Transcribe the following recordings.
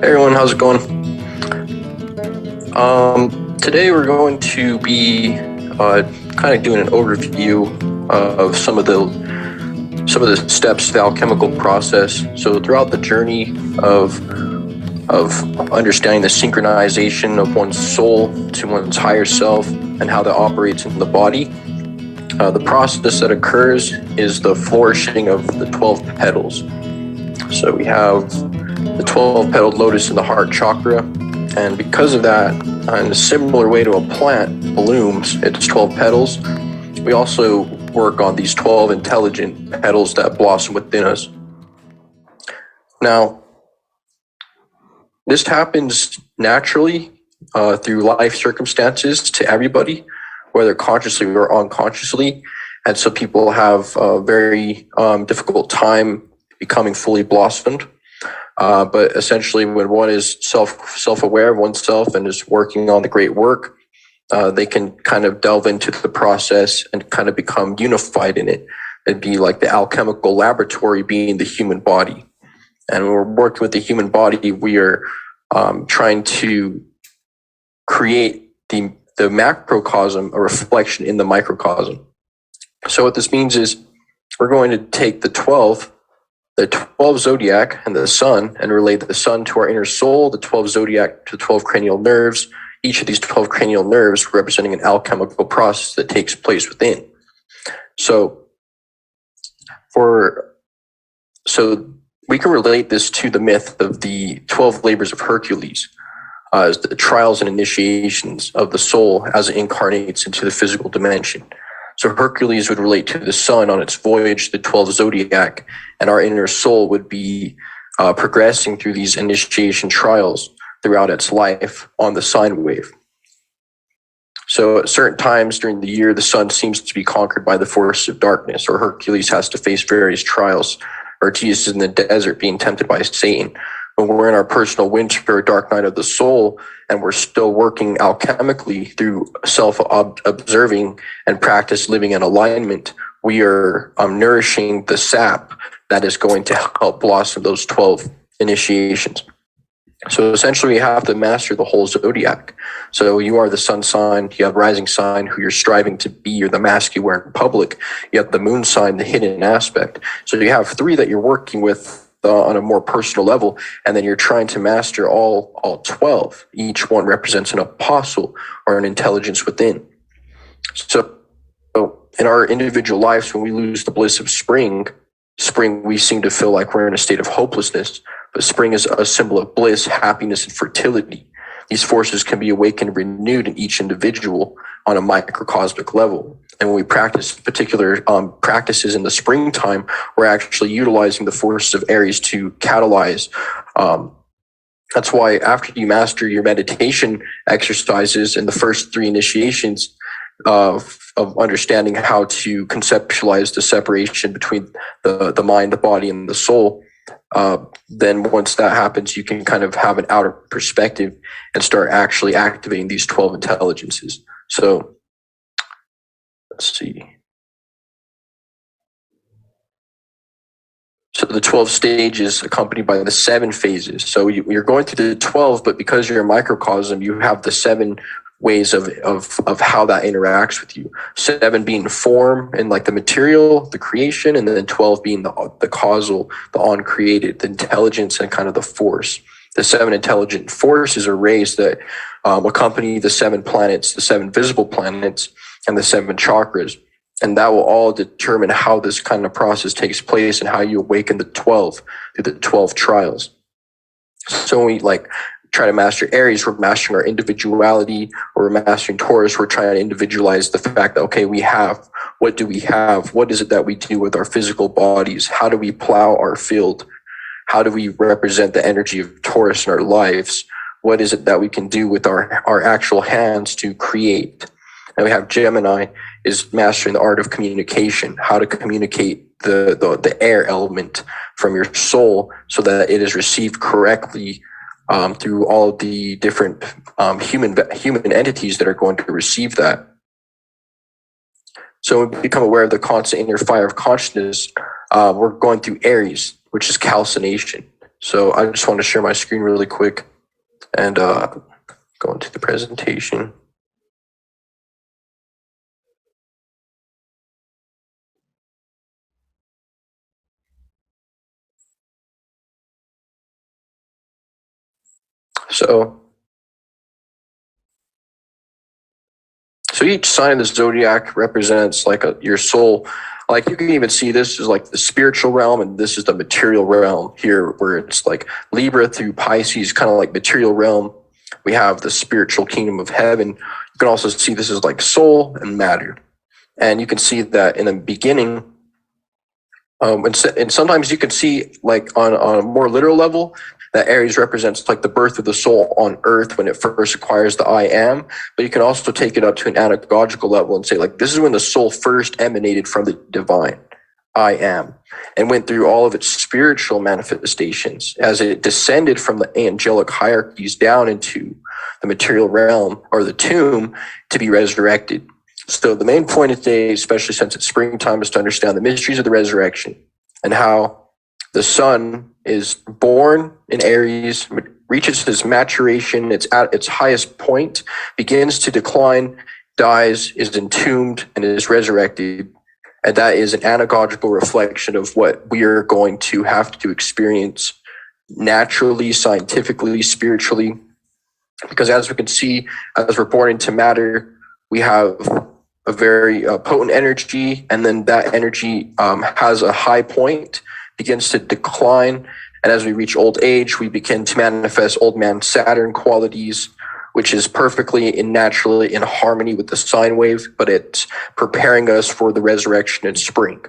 Hey everyone, how's it going? Today we're going to be kind of doing an overview of some of the steps to the alchemical process. So throughout the journey of understanding the synchronization of one's soul to one's higher self and how that operates in the body, the process that occurs is the flourishing of the 12 petals. So we have the 12-petaled lotus in the heart chakra, and because of that, in a similar way to a plant blooms its 12 petals, we also work on these 12 intelligent petals that blossom within us. Now, this happens naturally through life circumstances to everybody, whether consciously or unconsciously, and so people have a very difficult time becoming fully blossomed. But essentially, when one is self-aware of oneself and is working on the great work, they can kind of delve into the process and kind of become unified in it. It'd be like the alchemical laboratory being the human body. And when we're working with the human body, we are trying to create the macrocosm, a reflection in the microcosm. So what this means is we're going to take the 12 zodiac and the sun and relate the sun to our inner soul, the 12 zodiac to 12 cranial nerves, each of these 12 cranial nerves representing an alchemical process that takes place within. So we can relate this to the myth of the 12 labors of Hercules, as the trials and initiations of the soul as it incarnates into the physical dimension. So Hercules would relate to the sun on its voyage, the 12 zodiac, and our inner soul would be progressing through these initiation trials throughout its life on the sine wave. So at certain times during the year, the sun seems to be conquered by the forces of darkness, or Hercules has to face various trials, or Jesus is in the desert being tempted by Satan. When we're in our personal winter, dark night of the soul, and we're still working alchemically through self-observing and practice living in alignment, we are nourishing the sap that is going to help blossom those 12 initiations. So essentially, we have to master the whole zodiac. So you are the sun sign, you have rising sign, who you're striving to be, you're the mask you wear in public. You have the moon sign, the hidden aspect. So you have three that you're working with on a more personal level, and then you're trying to master all 12. Each one represents an apostle or an intelligence within. So in our individual lives, when we lose the bliss of spring, we seem to feel like we're in a state of hopelessness, but spring is a symbol of bliss, happiness, and fertility. These forces can be awakened and renewed in each individual on a microcosmic level. And when we practice particular practices in the springtime, we're actually utilizing the forces of Aries to catalyze. That's why after you master your meditation exercises and the first three initiations of understanding how to conceptualize the separation between the mind, the body, and the soul, then once that happens, you can kind of have an outer perspective and start actually activating these 12 intelligences. So let's see. So the 12 stages accompanied by the 7 phases. So you're going through the 12, but because you're a microcosm, you have the 7 ways of how that interacts with you. 7 being form and like the material, the creation, and then 12 being the causal, the uncreated, the intelligence, and kind of the force. The 7 intelligent forces are rays that accompany the 7 planets, the 7 visible planets, and the 7 chakras. And that will all determine how this kind of process takes place and how you awaken the 12 through the 12 trials. So when we try to master Aries, we're mastering our individuality, or we're mastering Taurus, we're trying to individualize the fact that, okay, what do we have? What is it that we do with our physical bodies? How do we plow our field? How do we represent the energy of Taurus in our lives? What is it that we can do with our actual hands to create? And we have Gemini is mastering the art of communication, how to communicate the air element from your soul so that it is received correctly through all of the different human entities that are going to receive that. So when we become aware of the constant inner fire of consciousness, we're going through Aries, which is calcination. So I just want to share my screen really quick and go into the presentation. So each sign of the zodiac represents like your soul. Like you can even see this is like the spiritual realm, and this is the material realm here, where it's like Libra through Pisces, kind of like material realm. We have the spiritual kingdom of heaven. You can also see this is like soul and matter. And you can see that in the beginning, and sometimes you can see like on a more literal level, that Aries represents like the birth of the soul on earth when it first acquires the I am. But you can also take it up to an anagogical level and say like, this is when the soul first emanated from the divine I am and went through all of its spiritual manifestations as it descended from the angelic hierarchies down into the material realm or the tomb to be resurrected. So the main point of today, especially since it's springtime, is to understand the mysteries of the resurrection and how the sun is born in Aries, reaches its maturation, it's at its highest point, begins to decline, dies, is entombed, and is resurrected. And that is an anagogical reflection of what we are going to have to experience naturally, scientifically, spiritually. Because as we can see, as we're born into matter, we have a very potent energy, and then that energy has a high point, begins to decline, and as we reach old age, we begin to manifest old man Saturn qualities, which is perfectly and naturally in harmony with the sine wave, but it's preparing us for the resurrection in spring.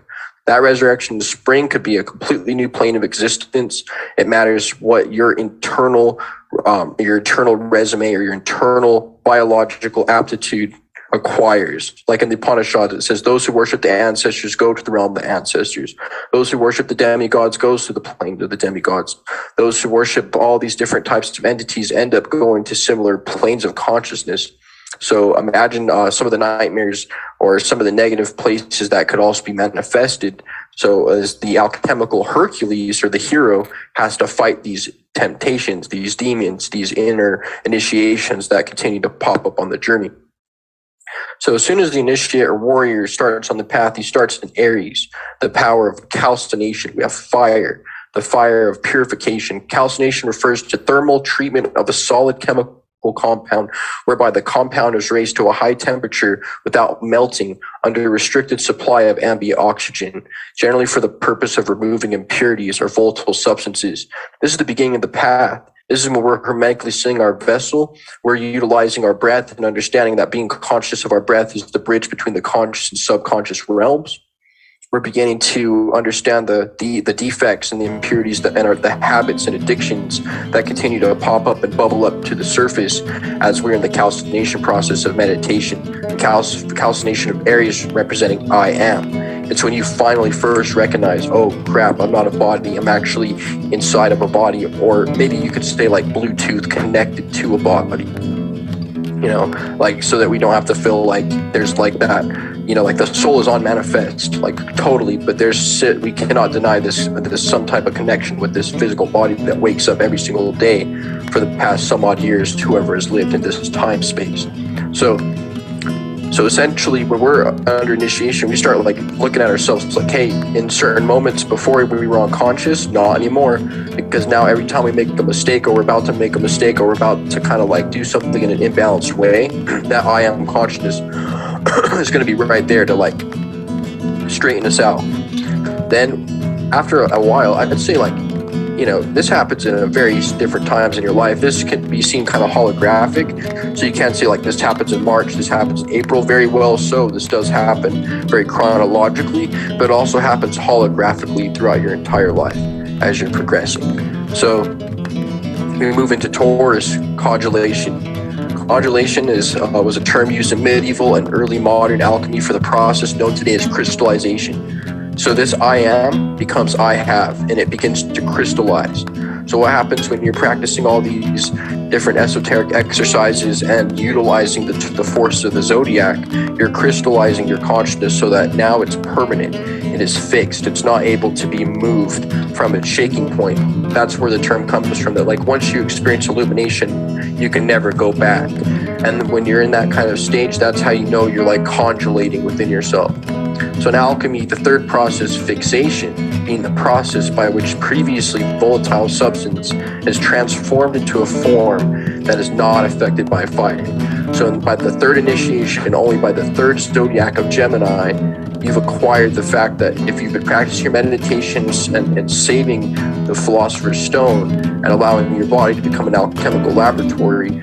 That resurrection in spring could be a completely new plane of existence. It matters what your internal resume or your internal biological aptitude acquires. Like in the Upanishads, it says, those who worship the ancestors go to the realm of the ancestors. Those who worship the demigods goes to the plane of the demigods. Those who worship all these different types of entities end up going to similar planes of consciousness. So imagine some of the nightmares or some of the negative places that could also be manifested. So as the alchemical Hercules or the hero has to fight these temptations, these demons, these inner initiations that continue to pop up on the journey. So as soon as the initiate or warrior starts on the path, he starts in Aries, the power of calcination. We have fire, the fire of purification. Calcination refers to thermal treatment of a solid chemical compound, whereby the compound is raised to a high temperature without melting under a restricted supply of ambient oxygen, generally for the purpose of removing impurities or volatile substances. This is the beginning of the path. This is when we're hermetically seeing our vessel. We're utilizing our breath and understanding that being conscious of our breath is the bridge between the conscious and subconscious realms. We're beginning to understand the defects and the impurities that and the habits and addictions that continue to pop up and bubble up to the surface as we're in the calcination process of meditation. The calcination of Aries representing I am. It's when you finally first recognize, oh crap, I'm not a body, I'm actually inside of a body, or maybe you could say like Bluetooth connected to a body. You know, like so that we don't have to feel like there's like that, you know, like the soul is on manifest, like totally, but we cannot deny this some type of connection with this physical body that wakes up every single day for the past some odd years to whoever has lived in this time space. So essentially when we're under initiation, we start like looking at ourselves like, hey, in certain moments before we were unconscious, not anymore, because now every time we make a mistake or we're about to make a mistake or we're about to kind of like do something in an imbalanced way, that I am consciousness is going to be right there to like straighten us out. Then after a while, I'd say like, you know, this happens in a very different times in your life. This can be seen kind of holographic. So you can't say like this happens in March, this happens in April. Very well so, this does happen very chronologically, but it also happens holographically throughout your entire life as you're progressing. So we move into Taurus, codulation. Codulation was a term used in medieval and early modern alchemy for the process known today as crystallization. So this I am becomes I have, and it begins to crystallize. So what happens when you're practicing all these different esoteric exercises and utilizing the force of the zodiac, you're crystallizing your consciousness so that now it's permanent. It is fixed. It's not able to be moved from its shaking point. That's where the term comes from, that like once you experience illumination, you can never go back. And when you're in that kind of stage, that's how you know you're like congealating within yourself. So in alchemy, the third process, fixation, being the process by which previously volatile substance is transformed into a form that is not affected by fire. So by the third initiation, only by the third zodiac of Gemini, you've acquired the fact that if you've been practicing your meditations and saving the Philosopher's Stone and allowing your body to become an alchemical laboratory,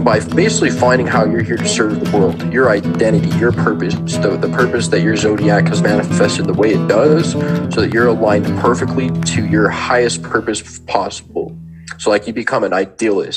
by basically finding how you're here to serve the world, your identity, your purpose, the purpose that your zodiac has manifested the way it does, so that you're aligned perfectly to your highest purpose possible. So like you become an idealist.